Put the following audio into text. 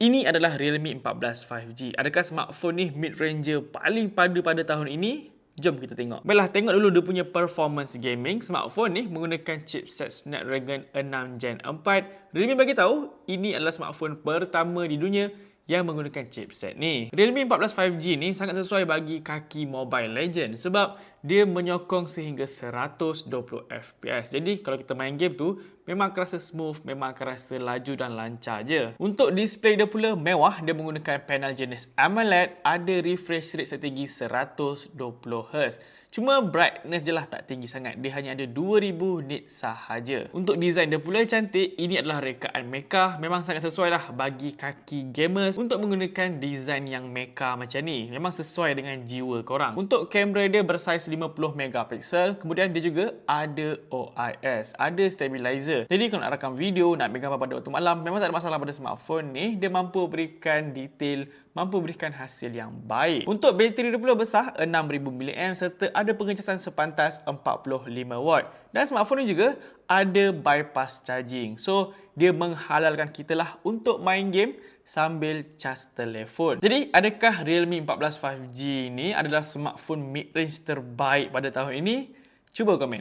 Ini adalah Realme 14 5G. Adakah smartphone ni mid-ranger paling pada tahun ini? Jom kita tengok. Baiklah, tengok dulu dia punya performance gaming. Smartphone ni menggunakan chipset Snapdragon 6 Gen 4. Realme bagi tahu ini adalah smartphone pertama di dunia yang menggunakan chipset ni. Realme 14 5G ni sangat sesuai bagi kaki Mobile Legends sebab dia menyokong sehingga 120 FPS. Jadi kalau kita main game tu memang kerasa smooth, memang kerasa laju dan lancar je. Untuk display dia pula mewah, dia menggunakan panel jenis AMOLED, ada refresh rate setinggi 120Hz. Cuma brightness je lah tak tinggi sangat. Dia hanya ada 2000 nit sahaja. Untuk design dia pula cantik. Ini adalah rekaan mecha. Memang sangat sesuai lah bagi kaki gamers untuk menggunakan design yang mecha macam ni. Memang sesuai dengan jiwa korang. Untuk kamera dia bersaiz 50MP. Kemudian dia juga ada OIS. Ada stabilizer. Jadi kalau nak rakam video, nak ambil gambar pada waktu malam, memang tak ada masalah pada smartphone ni. Dia mampu berikan detail, mampu berikan hasil yang baik. Untuk bateri dia pula besar 6000mAh serta ada pengecasan sepantas 45W. Dan smartphone ni juga ada bypass charging. So, dia menghalalkan kita lah untuk main game sambil cas telefon. Jadi, adakah Realme 14 5G ni adalah smartphone mid-range terbaik pada tahun ini? Cuba komen.